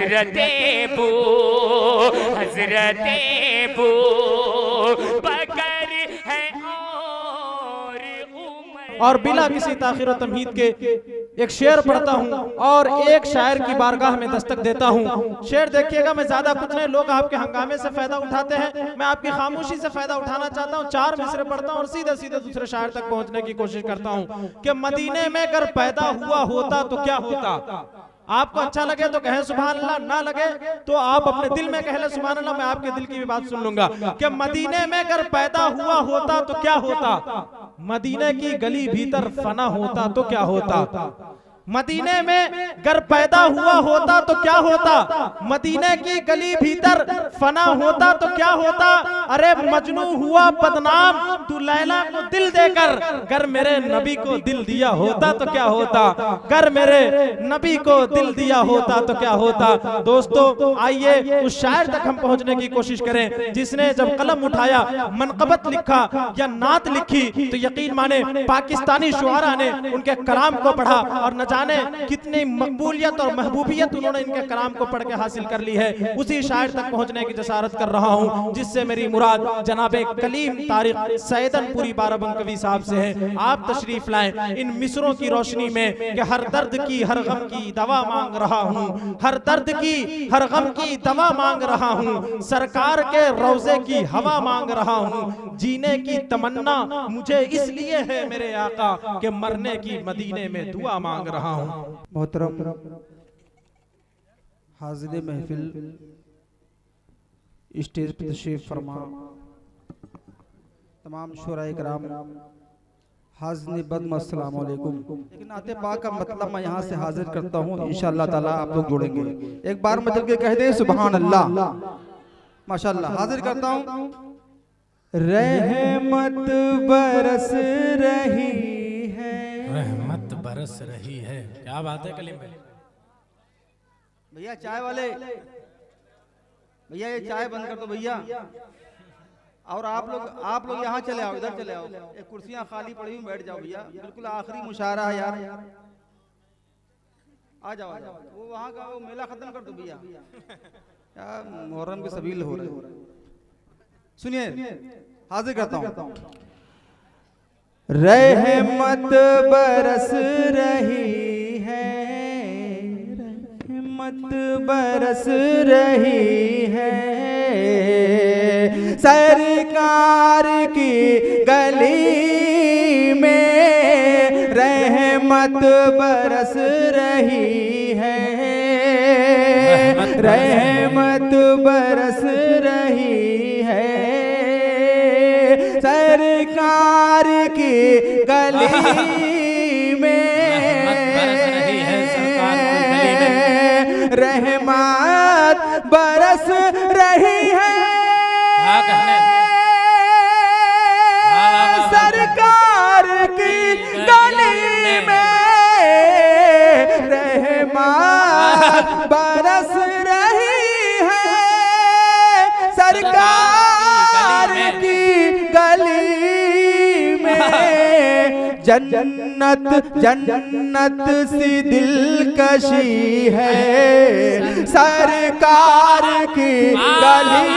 हजरते बू बकर है और बिला किसी ताखिर व तमहीद के एक शेर पढ़ता हूँ और एक शायर की बारगाह में दस्तक देता हूँ। शेर देखिएगा, मैं ज्यादा कुछ नहीं, लोग आपके हंगामे से फायदा उठाते हैं, मैं आपकी खामोशी से फायदा उठाना चाहता हूँ। 4 मिसरे पढ़ता हूँ और सीधे सीधे दूसरे शायर तक पहुंचने की कोशिश करता हूँ कि मदीने में अगर पैदा हुआ होता तो क्या होता। आपको अच्छा लगे तो कहें सुभान अल्लाह, ना लगे तो आप अपने दिल में कह ले सुभान अल्लाह। मैं आपके दिल की भी बात सुन लूंगा कि मदीने में अगर पैदा हुआ होता तो क्या होता। मदीने की गली भीतर फना होता तो क्या होता। मदीने में अगर पैदा हुआ होता तो क्या होता। मदीने की गली भीतर फना होता तो क्या होता। अरे मजनू हुआ बदनाम तू लैला को दिल देकर, अगर मेरे नबी को दिल दिया होता तो क्या होता। अगर मेरे नबी को दिल दिया होता तो क्या होता। दोस्तों आइए उस शायर तक हम पहुंचने की कोशिश करें जिसने जब कलम उठाया, मनकबत लिखा या नात लिखी, तो यकीन माने पाकिस्तानी शुआरा ने उनके कलाम को पढ़ा और न जाने कितनी मकबूलियत और महबूबियत उन्होंने इनके कलाम को पढ़ के हासिल कर ली है। उसी शायर तक पहुंचने की जसारत कर रहा हूं जिससे मेरी मुराद जनाबे कलीम तारिक सैयदनपुरी बाराबंकवी साहब से है। आप तशरीफ लाएं इन मिसरों की रोशनी में कि हर दर्द की हर गम की दवा मांग रहा हूं, हर दर्द की हर गम की दवा मांग रहा हूं, सरकार के रोजे की हवा मांग रहा हूं, जीने की तमन्ना मुझे इसलिए है मेरे आका कि मरने की मदीने में दुआ मांग रहा हूं। मोहतरम हाज़िर महफिल, स्टेज पर तशरीफ फरमा तमाम शुराए कराम, हाज़िर बदम अस्सलाम वालेकुम। लेकिन आते पाक का मतलब मैं यहाँ से हाजिर करता हूँ, इंशाअल्लाह ताला आप लोग जुड़ेंगे। एक बार मचल के कह दें सुभान अल्लाह, माशाअल्लाह। हाजिर करता हूँ। रहमत बरस रही है, रहमत बरस रही है। क्या बात है कलीम भाई। भैया चाय वाले भैया, ये चाय बंद कर दो भैया। और आप लोग यहाँ चले आओ, इधर चले आओ, ये कुर्सियां खाली पड़ी हुई, बैठ जाओ भैया। बिल्कुल आखिरी मुशायरा है यार, आ जाओ आ जाओ। वो वहाँ का वो मेला खत्म कर दो भैया, क्या मुहर्रम के सबील हो रहे। सुनिए, हाजिर करता हूँ। रहमत बरस रही है, रहमत बरस रही है, सरकार की गली में रहमत बरस रही है, रहमत बरस रही है, सरकार की गली में रहमत बरस रही है, सरकार की गली में रहमत बरस रही है, सरकार की गली में। जन्नत जन्नत सी दिलकशी है, सरकार की गली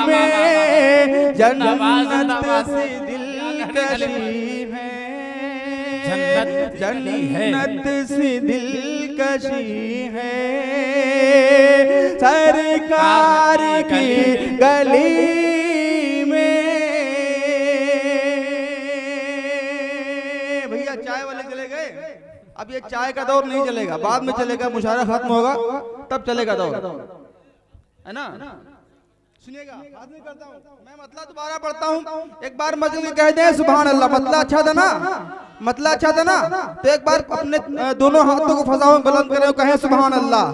में जन्नत सी दिलकशी है, जन्नत सी दिलकशी है, सरकार की गली में। भैया चाय वाले चले गए, अब ये चाय का दौर नहीं चलेगा, बाद में चलेगा, मुशायरा खत्म होगा तब चलेगा दौर, है ना। सुनिएगा, हाजिर करता हूं मैं, मतला दोबारा पढ़ता हूं। एक बार मजल के कह दें सुभान अल्लाह। मतला अच्छा था ना, मतला अच्छा था ना, तो एक बार अपने दोनों हाथों को फजाओं बुलंद करें, कहें सुभान अल्लाह।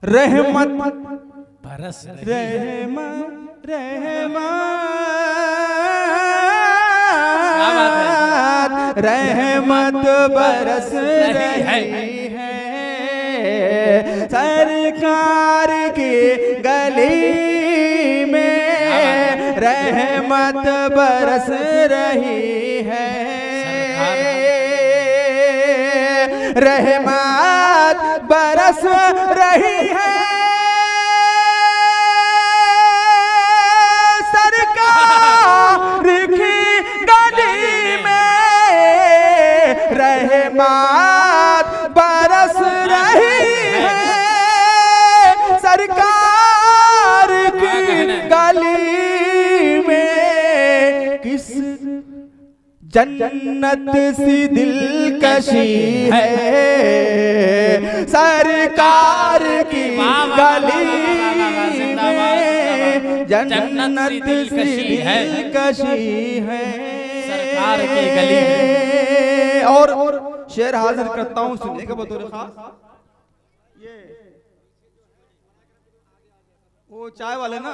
रहमत बरस रहमत रहमत रहमत बरस रही है, सरकार की गली में रहमत बरस रही है, रहमत बरस रही है सरकार की गली में, रहमत बरस रही है सरकार की गली में। किस जन्नत सी दिलकशी है सरकार की गली में, जन्नत सी दिलकशी है सरकार की गली में। और शेर हाजिर करता हूँ, सुनिएगा बतौर खास। ये वो चाय वाले ना,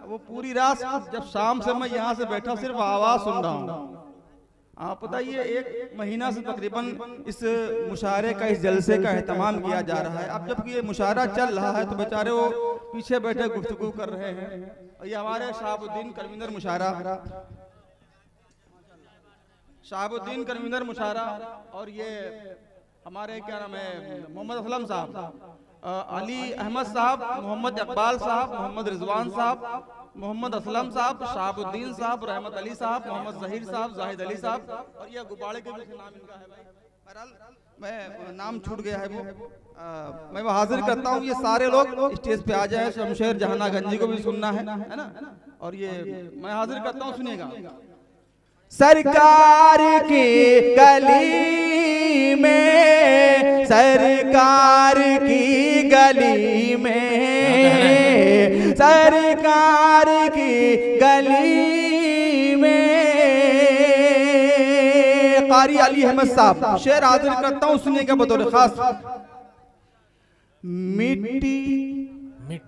वो पूरी रात जब शाम से मैं यहाँ से बैठा सिर्फ आवाज सुन रहा हूँ। आप पता ये 1 महीना से तकरीबन इस मुशायरे का, इस जलसे का एहतमाम किया जा रहा है। अब जब ये मुशायरा चल रहा है तो बेचारे वो पीछे बैठे गुफ्तगू कर रहे हैं। ये हमारे शहाबुद्दीन कन्वीनर मुशायरा, शहाबुद्दीन कन्वीनर मुशायरा, और ये हमारे क्या नाम है मोहम्मद असलम साहब, अली अहमद साहब, मोहम्मद इकबाल साहब, मोहम्मद रिजवान साहब, मोहम्मद असलम साहब, शहाबुद्दीन साहब, रहमत अली साहब, मोहम्मद जहीर साहब, जाहिद अली साहब, और ये गुब्बारे के भी नाम इनका है भाई। बहरहाल मैं नाम छूट गया है वो, मैं हाजिर करता हूँ। ये सारे लोग स्टेज पे आ जाए, शमशेर जहाना गंजी को भी सुनना है ना। और ये मैं हाजिर करता हूँ, सुनिएगा। सरकार की गली में, सरकार की गली में, सरकार की गली में। कारी अली अहमद साहब शेर हाजिर करता हूँ, सुनिएगा बतौर खास। मिट्टी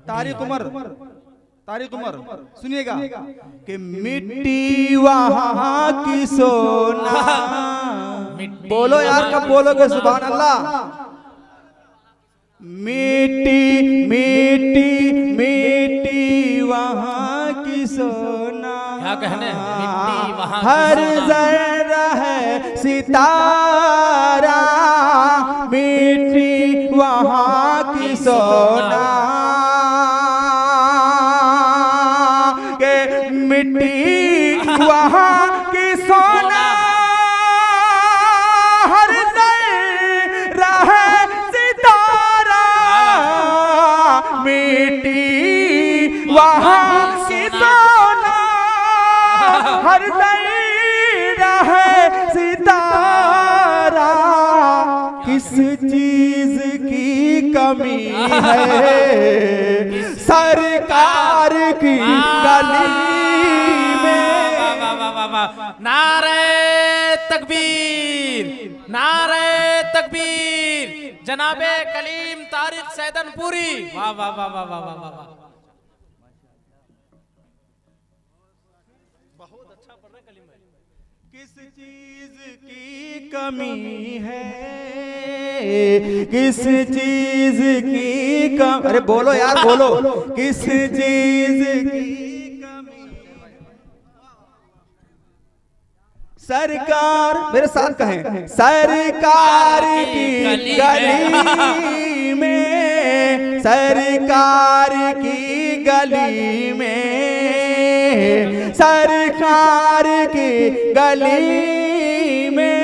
तारिक उमर सुनिएगा कि मिट्टी वहाँ की सोना। बोलो यार, कब बोलोगे सुभान अल्लाह। मिट्टी मिट्टी मिट्टी वहाँ की सोना, क्या कहने, मिट्टी वहाँ की हर सोना। जर्रा है सितारा, मिट्टी वहाँ की सोना। मिट्टी वहाँ की सोना, हर जर्रा है सितारा, मिट्टी वहाँ की सोना, हर जर्रा है सितारा। किस चीज की कमी है सरकार की गली में। नारे तकबीर, नारे तकबीर, जनाबे कलीम तारिक सैदनपुरी। वाह वाह वाह वाह वाह वाह वाह, बहुत अच्छा पढ़ रहे कलीम भाई। किस चीज की कमी है, किस चीज की कमी, अरे बोलो यार बोलो, किस चीज की कमी। सरकार, मेरे साथ कहें, सरकार की गली में, सरकार की गली में, सरकार की गली में।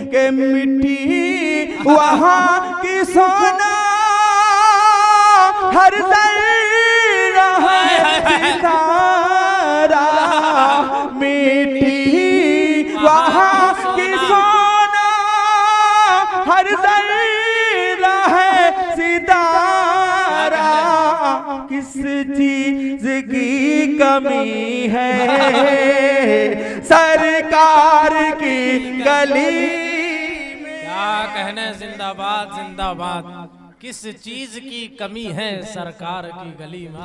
के मिट्टी वहाँ की सोना, हर जर्रा है सितारा, मिट्टी वहाँ की सोना, हर जर्रा है सितारा। किस चीज की कमी है सरकार की गली में। क्या कहने, जिंदाबाद जिंदाबाद। किस चीज की कमी है सरकार की गली में।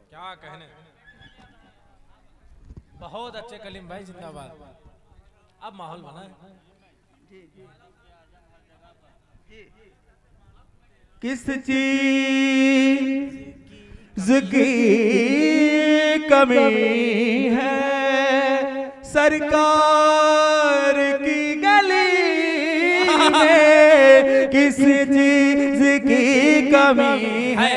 क्या कहने, बहुत अच्छे कलीम भाई, जिंदाबाद। अब माहौल बना है। किस चीज की कमी है सरकार कमी है।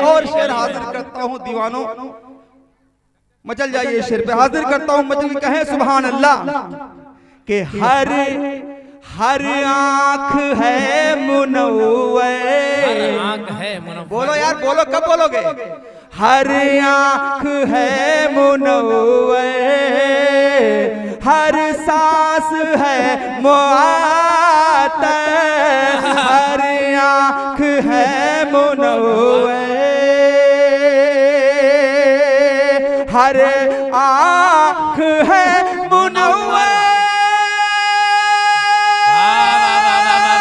और शेर हाजिर करता हूँ दीवानों, मचल जाइए शेर पे, हाजिर करता हूँ मचल के कहें सुभान अल्लाह। के हर आंख है मुनव्वर, आंख है मुनव्वर। बोलो यार बोलो, कब बोलोगे? हर आंख है मुनव्वर, हर सांस है मुअत्तर, हर आंख है मुनव्वर, हर आंख है मुनव्वर,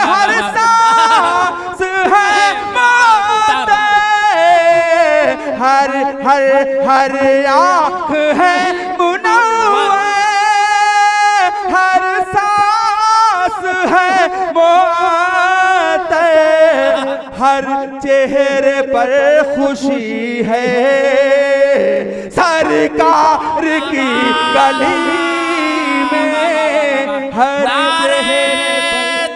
हर सांस है मुअत्तर, हर आंख है मुनव्वर, हर सांस है मुअत्तर, हर चेहरे पर खुशी है, सरकार की गली में हर नारे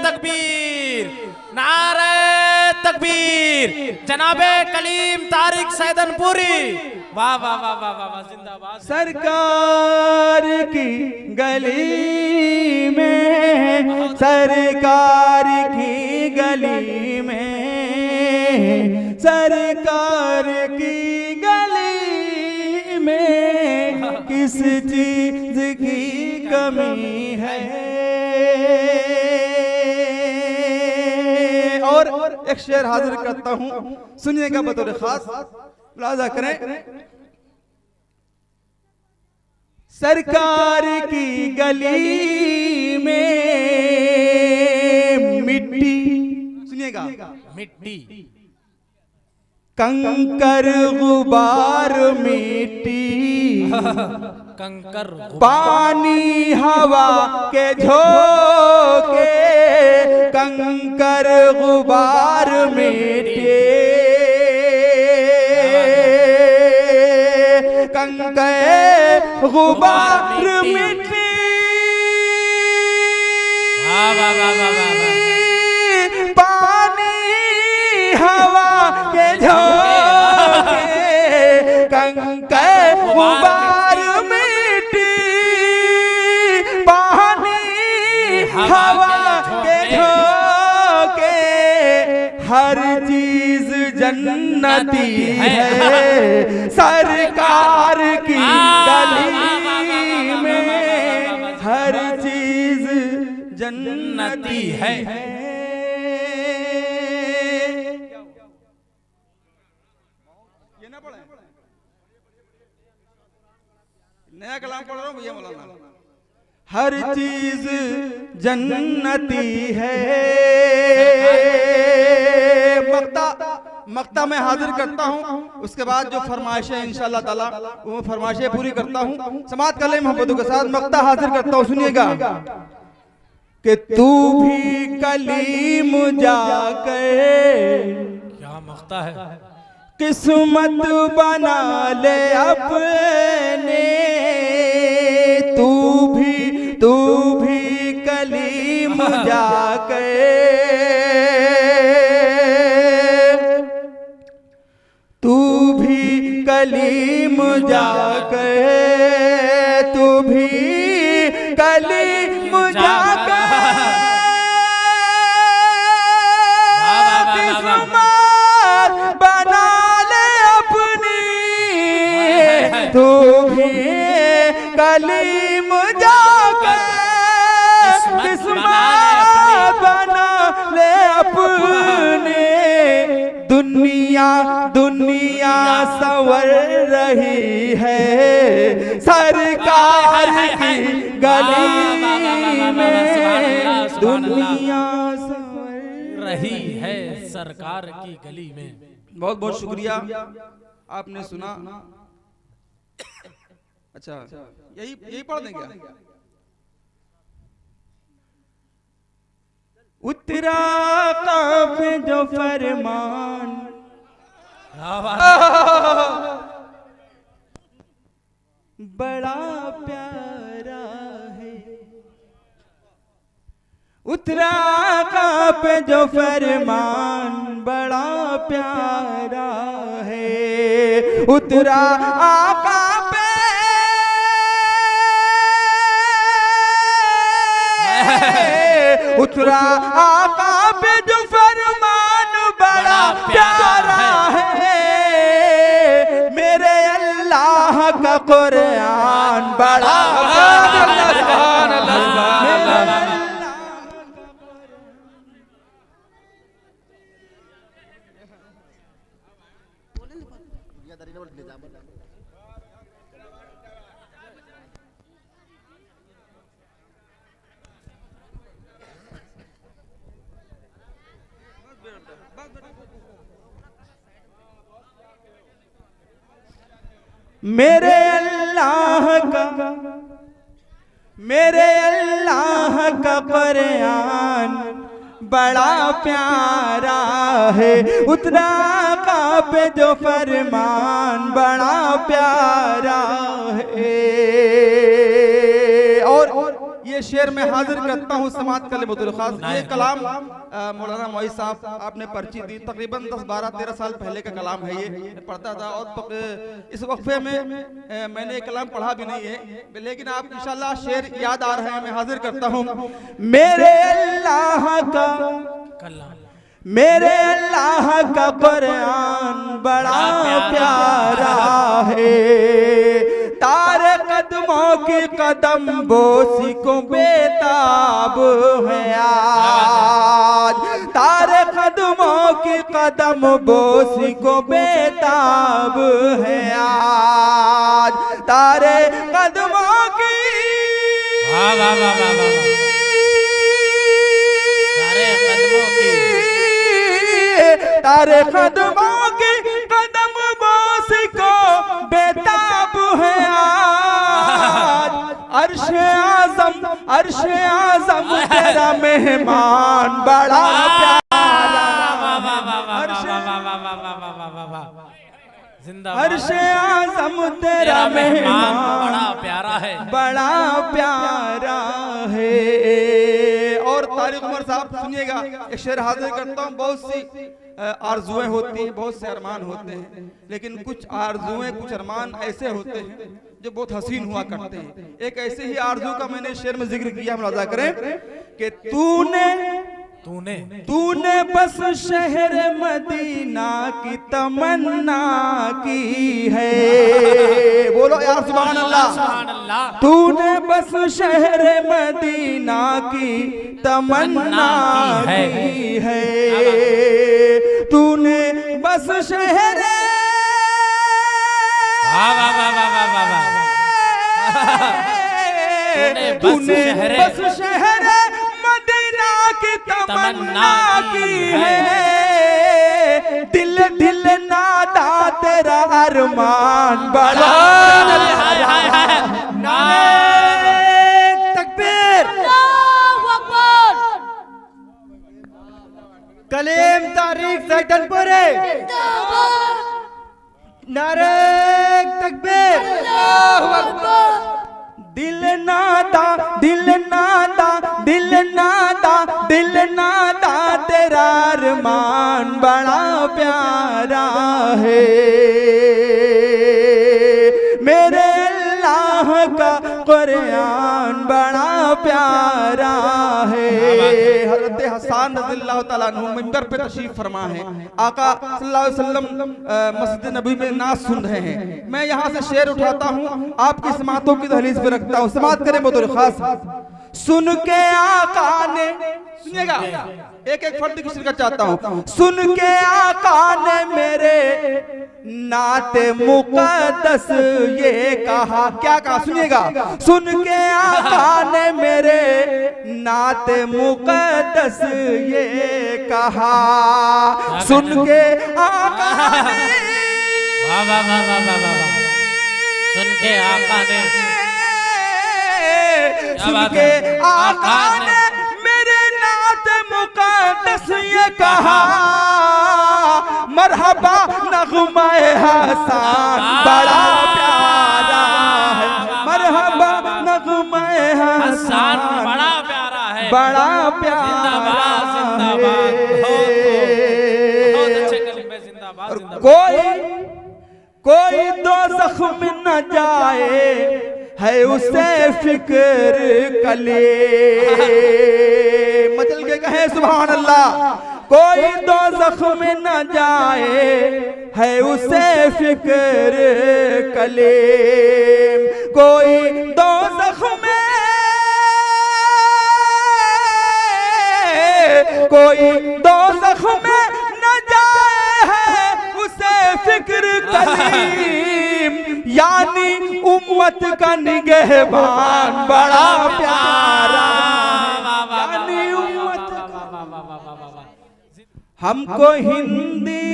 तकबीर, नारे तकबीर, जनाबे कलीम तारिक सैदनपुरी। वाह वाह वाह वाह वाह, जिंदाबाद। सरकार की गली में, सरकार की गली में, सरकार की गली में किस चीज की कमी है। और एक शेर हाजिर करता हूं, सुनिएगा बतौर खास, मुलाजा करें। सरकार की गली में मिट्टी, सुनिएगा, मिट्टी, कंकर गुबार मिट्टी, कंकर पानी हवा के झोंके, कंकर गुबार मिट्टी, कंकर गुबार मिट्टी, पानी हवा के झोंके, कंकर गुबार मिट्टी, पानी हवा के झोंके, हर चीज जन्नती है, सरकार की गली में हर चीज जन्नती है। ये ना पढ़े, नया कलाम पढ़ रहा हूँ भैया मौलाना। हर चीज जन्नती है। मक्ता मैं हाजिर करता हूँ, उसके बाद जो फरमाइशें इंशाअल्लाह ताला वो फरमाइशें पूरी करता हूँ समात कले मोहब्बतों के साथ। मक्ता हाजिर करता हूँ, सुनिएगा। कि तू भी कलीम जाकर, क्या मख्ता है, किस्मत बना ले अपने, तू भी कलीम जाकर, तू भी कलीम जाकर, तू भी कलीम जाकर, किस्मत बना ले अपनी, तू भी कलीम जाकर, किस्मत बना ले अपने। दुनिया संवर रही है, सरकार की गली में दुनिया संवर रही है, सरकार की गली में। बहुत बहुत शुक्रिया, आपने सुना। अच्छा यही पढ़ दें क्या? उतरा कब जो फरमान, बड़ा प्यारा है, उतरा आका पे जो फरमान बड़ा प्यारा है, उतरा आका पे उतरा आका पे जो फरमान बड़ा प्यारा है, मेरे अल्लाह का कुरान बड़ा मेरे अल्लाह का कुरान बड़ा प्यारा है, उतना आका पे जो फरमान बड़ा प्यारा है। और ये शेर में हाजिर करता हूँ समात कलिमतुल खास। ये कलाम मौलाना मोइज साहब आपने पर्ची दी, तकरीबन 10, 12, 13 साल पहले का कलाम है। ये पढ़ता था और इस वक्फे में मैंने ये कलाम पढ़ा भी नहीं है, लेकिन आप इंशाल्लाह शेर याद आ रहे हैं, मैं हाजिर करता हूँ। मेरे अल्लाह का कुरान बड़ा प्यारा है, तारे कदमों की कदम बोसी को बेताब है आज, तारे कदमों की कदम बोसी को बेताब है आज, तारे कदमों की तारे कदमों की कदम बोस को बेताब है आज, अर्शे आज़म तेरा मेहमान बड़ा प्यारा, अर्शे आज़म तेरा मेहमान बड़ा प्यारा है, बड़ा प्यारा है। और तारिक उमर साहब सुनिएगा, एक शेर हाजिर करता हूँ। बहुत सी आरजुएं होती हैं, बहुत से अरमान होते हैं, लेकिन कुछ आरजुएं कुछ अरमान ऐसे होते हैं जो बहुत हसीन हुआ करते हैं। एक ऐसे ही आरजू का मैंने शेर में जिक्र किया, मुलाजा करें कि तूने बस शहर मदीना की तमन्ना की है, बोलो यार सुभान अल्लाह। तूने बस शहर मदीना की तमन्ना की है, तूने बस शहर तूने बस शहर मदीना की तमन्ना की है, दिल दिल नादा तेरा अरमान बड़ा। तकबीर, कलीम तारीख सैदनपुरी, नारे तकबीर, दिल नादा दिल नादा दिल नादा दिल नादा तेरा अरमान बड़ा प्यारा है, मेरे अल्लाह का कुरान बड़ा प्यारा है। हज़रत हसन रज़ियल्लाहु तआला अन्हु मिंबर पे तशरीफ फरमा है, आका सल्लल्लाहु अलैहि वसल्लम मस्जिद नबी में नात सुन रहे हैं। मैं यहाँ से शेर उठाता हूँ, आपकी समातों की दहलीज पे रखता हूँ, समात करें बतौर खास। सुन के आका ने, सुनिएगा एक एक फर्द की शिरकत चाहता हूँ। सुन के आका ने मेरे नाते मुक़द्दस ये कहा, क्या कहा सुनिएगा। सुन के आका ने मेरे नाते मुक़द्दस ये कहा, सुन के आका ने, सुन के आका ने, सुन के आका ने मेरे नाते मुक़द्दस ये कहा, मरहबा नग़्मा-ए हसन बड़ा प्यारा है, मरहबा नग़्मा-ए हसन बड़ा प्यारा है, बड़ा जिंदाबाद प्यारा जिंदाबाद, बहुत है। अच्छे कलमे, जिंदाबाद जिंदाबाद। कोई दोज़ख में न जाए है उसे फिक्र कले, मचल के कहे सुभान अल्लाह। कोई दोज़ख में न जाए है उसे फिक्र कले, कोई दोज़ख में, कोई दोज़ख में न जाए है उसे फिक्र कलीम, यानी उम्मत का निगहबान बड़ा प्यारा, यानी उम्मत हमको हिंदी,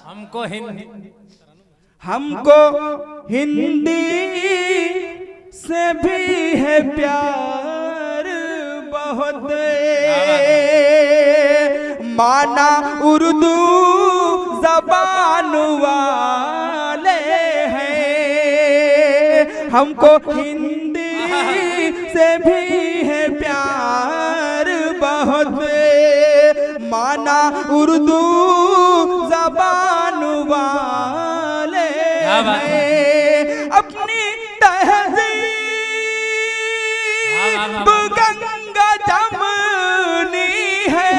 हमको हिंदी, हमको हिंदी से भी है प्यार बहुत, माना उर्दू जबान वाले हैं, हमको हिंदी से भी है प्यार बहुत, माना उर्दू जबान वाले हैं। अपनी तहजीब गंगा जमनी है,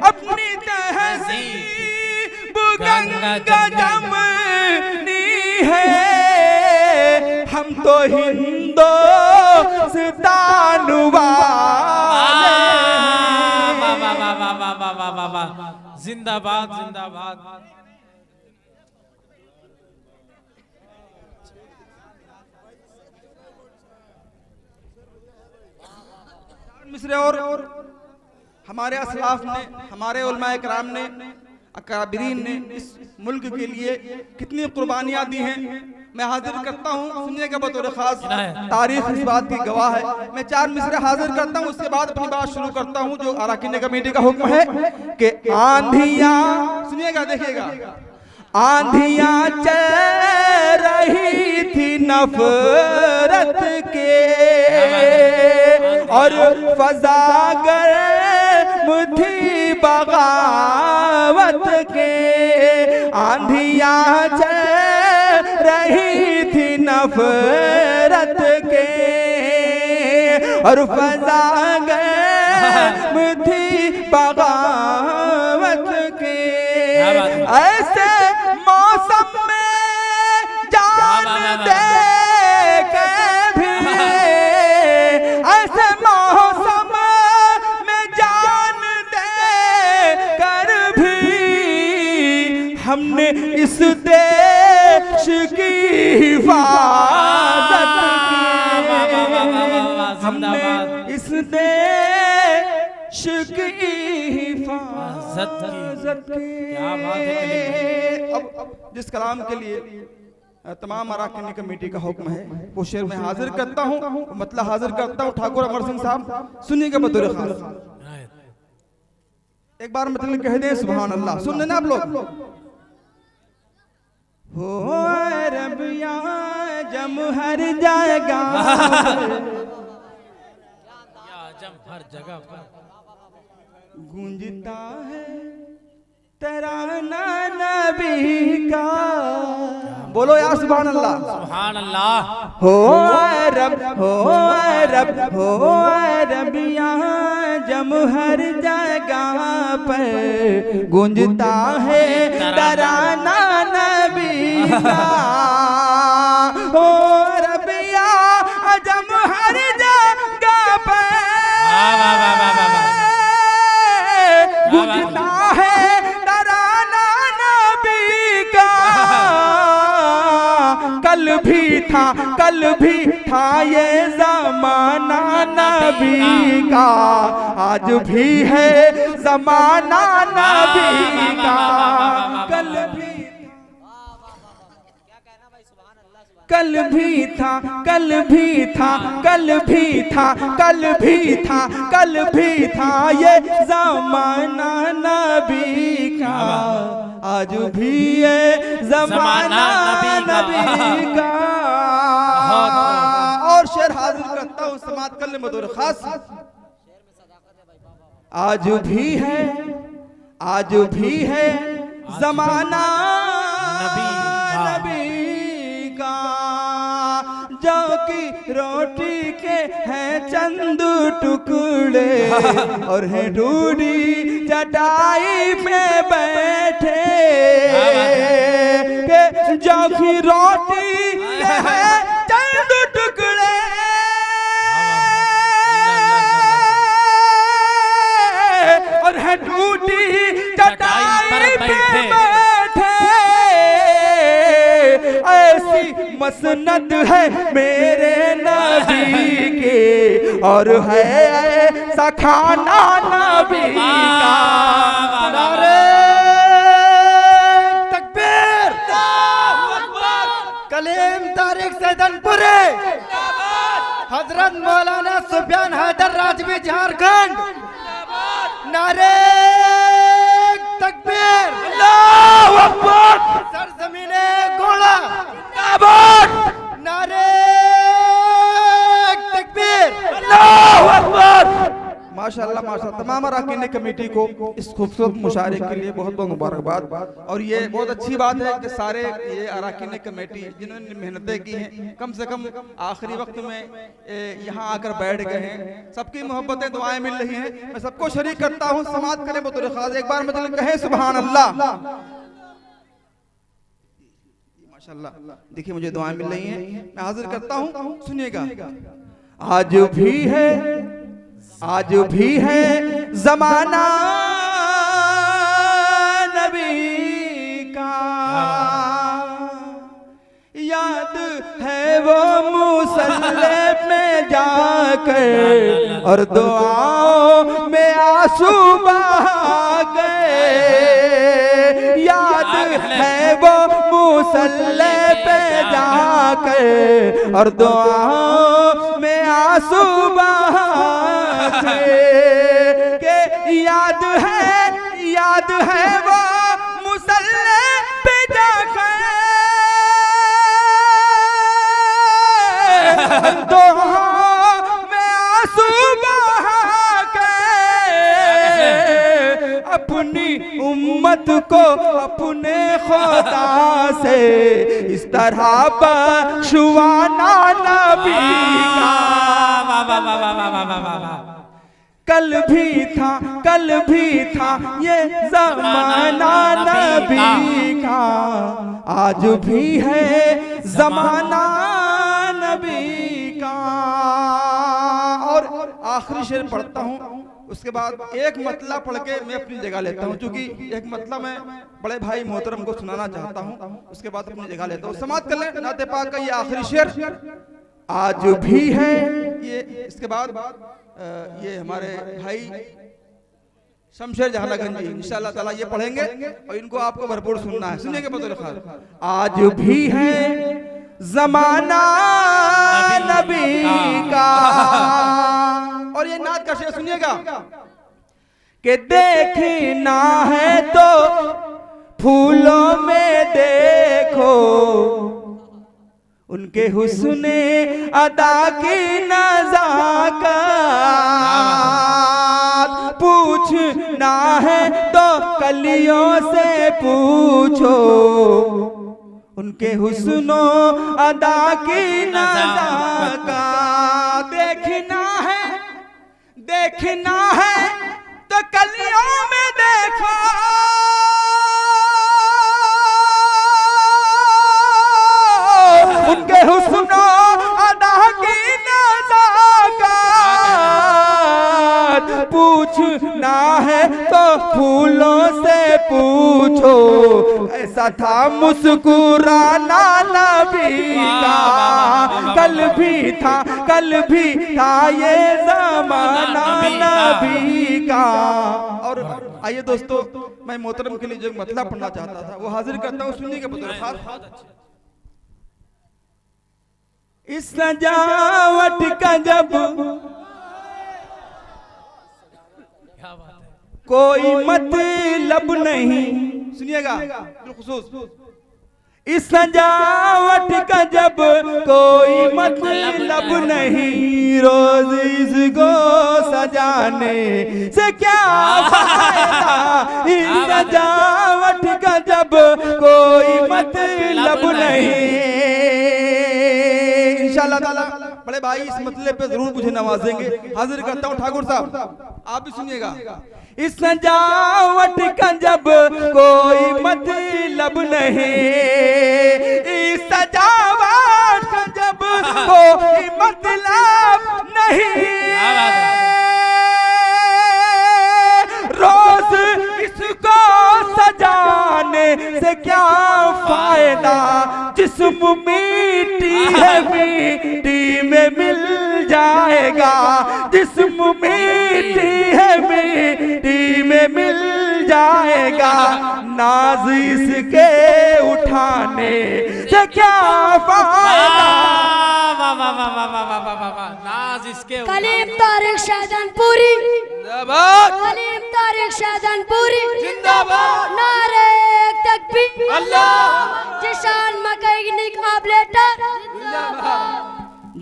अपनी तहजीब गंगा जमनी है, हम तो हिंदुस्तान वाले हैं। जिंदाबाद जिंदाबाद। मिस्र और हमारे असलाफ ने, हमारे उलमाए कराम ने, अकाबिरीन ने इस मुल्क के लिए कितनी कुर्बानियां दी हैं, मैं हाजिर करता हूँ। सुनिएगा बतौर खास, तारीख इस बात की गवाह है। मैं 4 मिसरे हाजिर करता हूँ, उसके बाद अपनी बात शुरू करता हूँ जो अराकीन कमेटी का हुक्म है कि आंधियां, सुनिएगा देखिएगा, आंधियां चल रही थी नफरत के और फजागर मुझी बगावत के, आंधियां चल रही थी नफरत के और फजागर मुझी बगावत के, ऐसे मौसम में जान दे के भी, ऐसे मौसम में जान दे कर भी हमने इस देश की हिफाजत की, हमने इस देश की हिफाजत की। क्या बात है। अब जिस कलाम के लिए तमाम अराकीन कमेटी का हुक्म है वो शेर में हाजिर करता हूँ, मतलब हाजिर करता हूँ ठाकुर अमर सिंह साहब, सुनिएगा बतौर खास। एक बार मतलब कह दें सुभान अल्लाह, सुन लेना आप लोग। हो रबिया जम हर जाएगा, जम हर जगह पर गूंजता है तराना नबी का, बोलो यार सुभान अल्लाह, सुभान अल्लाह। हो रब हो रब हो रबिया जम हर जगह पर गूंजता है तराना नबी का, हो रबिया जम हर जगह पर गूंजता है तराना नबी का, कल भी था ये जमाना नबी का, आज भी है जमाना नबी का, कल भी था कल भी था कल भी था कल भी था कल भी था ये जमाना नबी का, आज भी ये जमाना नबी का। और शेर हाजिर करता हूँ समाप्त कर ले बतौर खास। आज भी है जमाना नबी का, जो की रोटी के हैं चंद टुकड़े और है ढूंढी चटाई पे बैठे, के जो की रोटी के हैं चंद टुकड़े और है ढूंढी चटाई पे बैठे, ऐसी मसनद है मेरे नबी के और है ऐसा खाना नबी का। नारे तकबीर, कलीम तारिक सैदनपुरी, हजरत मौलाना सुफियान हैदर राजवी झारखंड। नारे तकबीर, अल्लाहु अकबर, सरजमीने गोला जिंदाबाद। नारे तकबीर, अल्लाहु अकबर। माशाअल्लाह माशाअल्लाह। तमाम अरकान कमेटी को इस खूबसूरत मुशायरे के लिए बहुत बहुत मुबारकबाद। और ये बहुत अच्छी बात है कि सारे ये अरकान कमेटी जिन्होंने मेहनतें की हैं, कम से कम आखिरी वक्त में यहाँ आकर बैठ गए हैं, सबकी मोहब्बतें दुआएं मिल रही हैं। मैं सबको शरीक करता हूँ, समाअत करें बतौर खास। एक बार मतलब कहें सुभान अल्लाह। माशाअल्लाह, देखिए मुझे दुआएं मिल रही हैं, मैं हाजिर करता हूँ, सुनिएगा। आज भी है जमाना नबी का, याद है वो मुसल्ले में जाकर और दुआओं में आंसू बहा गए, याद है वो मुसल्ले पे जाकर और दुआओं में आंसू बहा के, याद है वो मुसल्ले पे जाकर दुआओं में आंसू बहा के, अपनी उम्मत को अपने खुदा से इस तरह बख्शवाना नबी का। कल भी था ये ज़माना नबी का, आज भी है ज़माना नबी का। और आखिरी शेर पढ़ता हूँ, उसके बाद एक मतला पढ़ के मैं अपनी जगह लेता हूँ, क्योंकि एक मतला मैं बड़े भाई मोहतरम को सुनाना चाहता हूँ, उसके बाद अपनी जगह लेता हूँ। समाअत कर लें नाते पाक का ये आखिरी शेर। आज भी है ये, इसके बाद ये हमारे भाई शमशेर जहानागंज जी इंशाअल्लाह ताला ये पढ़ेंगे और इनको आपको भरपूर सुनना है, सुनिएगा बतौर खास। आज भी है जमाना नबी का, और ये नात का शेर सुनिएगा कि देखना है तो फूलों में देखो उनके हुस्ने अदा की नज़ाकत, पूछना है तो कलियों से पूछो उनके हुस्नों अदा की नज़ाकत। देखना है तो कलियों में देखो उनके हुस्नों अदा की नज़ाकत, पूछना है तो फूलों से पूछो ऐसा था मुस्कुराना नबी का। कल भी था ये ज़माना नबी का। और आइए दोस्तों, मैं मोहतरम के लिए जो मतला पढ़ना चाहता था वो हाजिर करता हूँ, सुनिए के बतौर खास। इस सजावट का जब कोई मतलब नहीं, सुनिएगा बिलखुसूस, इस सजावट का जब कोई मतलब नहीं, रोज इसको सजाने से क्या फायदा। इस सजावट का जब कोई मतलब नहीं। इंशाअल्लाह ताला बड़े भाई इस मतले पे जरूर मुझे नवाजेंगे। हाजिर करता हूँ ठाकुर साहब, आप भी सुनिएगा। इस सजावट का जब कोई मतलब नहीं, इस सजावट का जब कोई मतलब नहीं, रोज इसको सजाने से क्या फायदा। जिस्म मिट्टी है मिट्टी में मिल जाएगा, जिस्म मिट्टी है मिट्टी में मिल जाएगा, नाज इसके उठाने से क्या फायदा। नाज इसके कलीम तारिक शहजादपुरी जिंदाबाद, कलीम तारिक शहजादपुरी जिंदाबाद, नारे तकबीर अल्लाह, जिशान मैकेनिक ऑपरेटर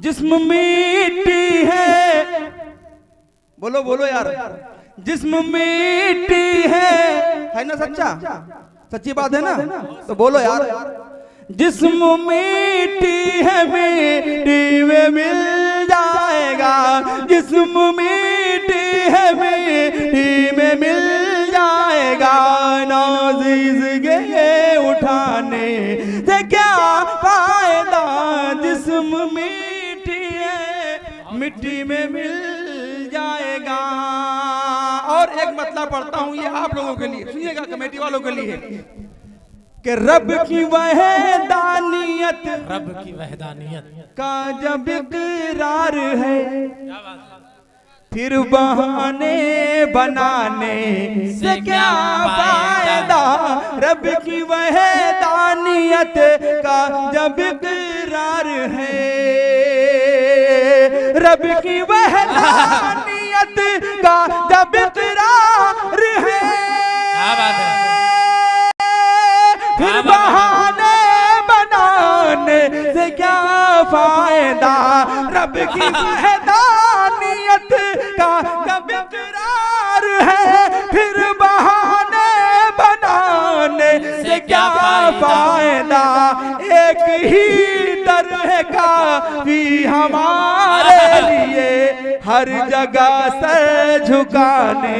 जिस्म मिट्टी है, बोलो बोलो यार, जिस्म मिट्टी है ना सच्चा, सच्ची बात है ना, तो बोलो यार। जिस्म मिट्टी है मिट्टी में मिल जाएगा, जिस्म मिट्टी है मिट्टी में मिल जाएगा, नाज़ीज़ के उठाने से क्या फायदा। जिस्म मिट्टी है मिट्टी में मिल जाएगा। और एक मतलब पढ़ता हूँ, ये आप लोगों के लिए, सुनिएगा कमेटी वालों के लिए, कि रब की वहदानियत, रब की वहदानियत का जब इकरार है, फिर बहाने बनाने से क्या फायदा। रब की वहदानियत का जब इकरार है, रब की वहदानियत का जब इकरार है, क्या बात है। फिर बहाने बनाने से क्या फायदा। रब की वहदानियत का जब इकरार है, फिर बहाने बनाने से क्या फायदा। एक ही दर है काफी हमारे लिए, हर जगह सर झुकाने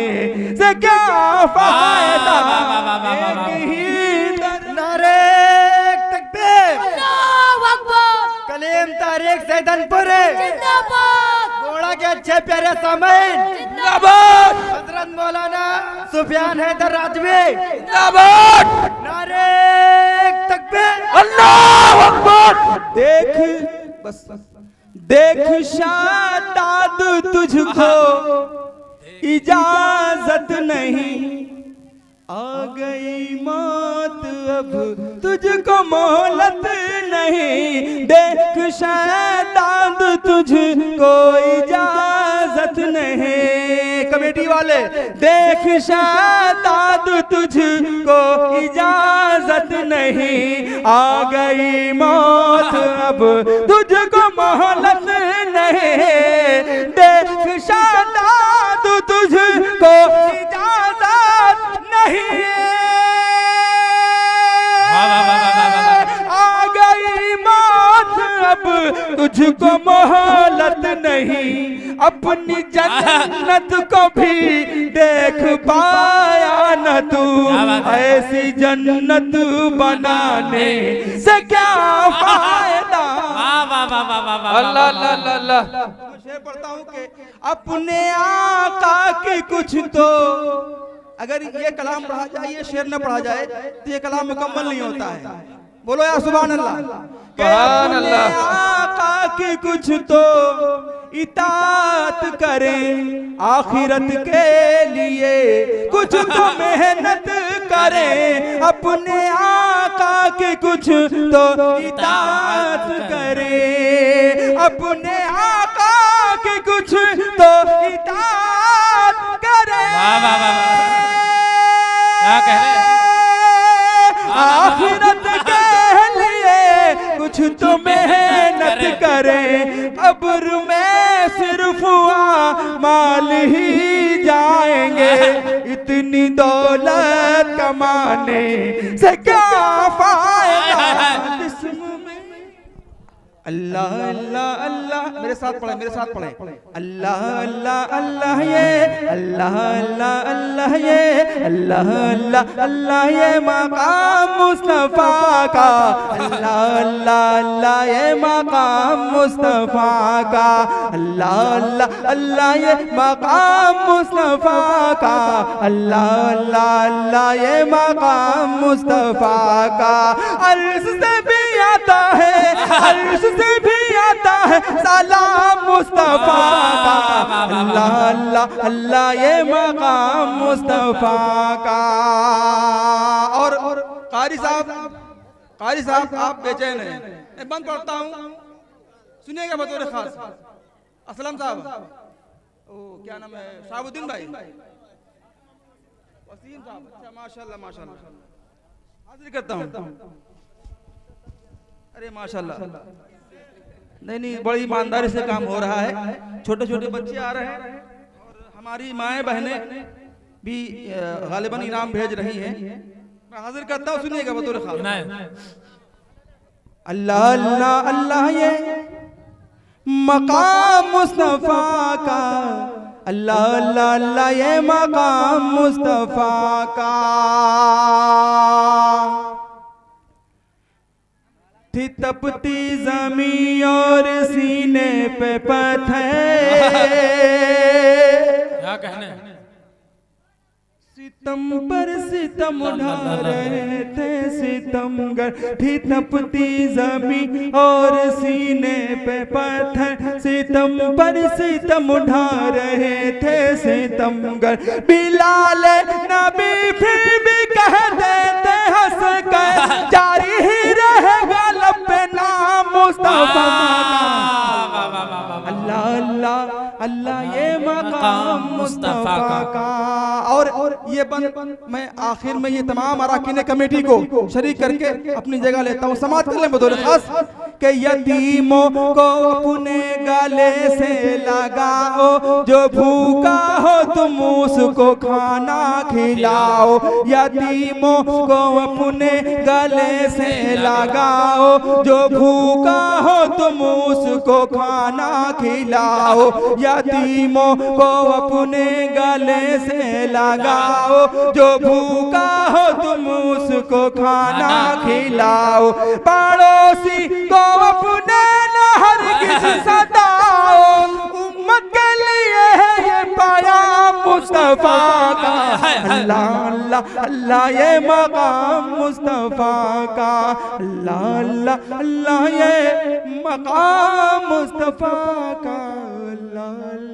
से क्या फायदा। एक ही दर। नारे तकबीर, अल्लाहु अकबर, कलीम तारिक शहजादपुरी जिंदाबाद, घोड़ा के अच्छे प्यारे सामीन जिंदाबाद, हजरत मौलाना सुफियान हैदर राजवी जिंदाबाद। नारे तकबीर, अल्लाहु अकबर। देख बस देख शादाद तुझको इजाजत नहीं, आ गई मौत अब तुझको मोहलत नहीं। देख शादाद तुझको इजाजत नहीं। कमेटी वाले, देख शादाद तुझको इजाजत नहीं, आ गई मौत अब तुझको मोहलत नहीं। देख शादाद तुझको इजाजत नहीं, आ गई मौत अब तुझको मोहलत नहीं। अपनी जन्नत को भी देख पाया न तू, ऐसी जन्नत बनाने से क्या फायदा। अल्लाह अल्लाह अल्लाह। शेर पढ़ता हूँ कि अपने आका की कुछ तो, अगर ये कलाम पढ़ा जाए, ये शेर न पढ़ा जाए तो ये कलाम मुकम्मल नहीं होता है। बोलो या सुभान अल्लाह। सुभान अल्लाह। आका की कुछ तो इताअत करें, आखिरत के लिए कुछ तो मेहनत करें। अपने आका की कुछ तो इताअत करें, अपने आका की कुछ तो इताअत करें। क्या कह रहे हैं? आखिरत के कब्र में सिर्फ माल ही जाएंगे, इतनी दौलत कमाने से क्या फायदा। अल्लाह अल्लाह अल्लाह, मेरे साथ पढ़े, मेरे साथ पढ़े। अल्लाह अल्लाह अल्लाह ये, अल्लाह अल्लाह अल्लाह ये, अल्लाह अल्लाह अल्लाह ये मकाम मुस्तफा का, अल्लाह अल्लाह अल्लाह ये मकाम मुस्तफा का, अल्लाह अल्लाह अल्लाह ये मकाम मुस्तफा का, अल्लाह अल्लाह अल्लाह ये मकाम मुस्तफा का। अर्श से भी आता है, अर्श से भी आता है सलाम मुस्तफा का, अल्लाह अल्लाह अल्लाह ये मकाम मुस्तफा का। और कारी साहब आप बेचैन हैं, मैं बंद पढ़ता हूँ, सुनिएगा बतौर खास। असलम साहब, ओ क्या नाम है, शाहबुद्दीन भाई, वसीम साहब, अच्छा माशाल्लाह माशाल्लाह, हाजिर करता हूँ। अरे माशाल्लाह, नहीं बड़ी ईमानदारी से काम हो रहा है, छोटे छोटे बच्चे आ रहे हैं और हमारी माएँ बहनें भी गालिबन इनाम भेज रही हैं। मैं हाजिर करता हूँ, सुनिएगा बतौर खास। अल्लाह अल्लाह अल्लाह ये मकाम मुस्तफा का, अल्लाह अल्लाह अल्लाह ये मकाम मुस्तफा का। थी तपती जमी और सीने पे पत्थर, क्या कहने, सितम पर सितम उठा रहे थे सितमगर। थी तपती जमी और सीने पे पत्थर, सितम पर सितम उठा रहे थे सितमगर। बिलाल नबी फिर भी कह देते हंस कर, जारी ही रहेगा लब पे नाम मुस्तफा का, अल्लाह अल्लाह अल्लाह ये मकाम मुस्तफा का। और ये बंद मैं आखिर में ये तमाम अराकीन कमेटी को शरीक करके अपनी जगह लेता हूँ, समाप्त कर लें बतौर खास कि यतीमों को अपने गले से लगाओ, जो भूखा हो तुम उसको खाना खिलाओ। यतीमों को अपने गले से लगाओ, जो भूखा हो तुम उसको खाना खिलाओ। यतीमों को अपने गले से लगाओ, जो भूखा हो तुम उसको खाना खिलाओ। पड़ोसी को अपने न हरगिज़ सताओ, उम्मत के लिए है ये पैगाम मुस्तफा का, अल्लाह अल्लाह अल्लाह ये मकाम मुस्तफा का, अल्लाह अल्लाह अल्लाह ये मकाम मुस्तफा का, अल्लाह।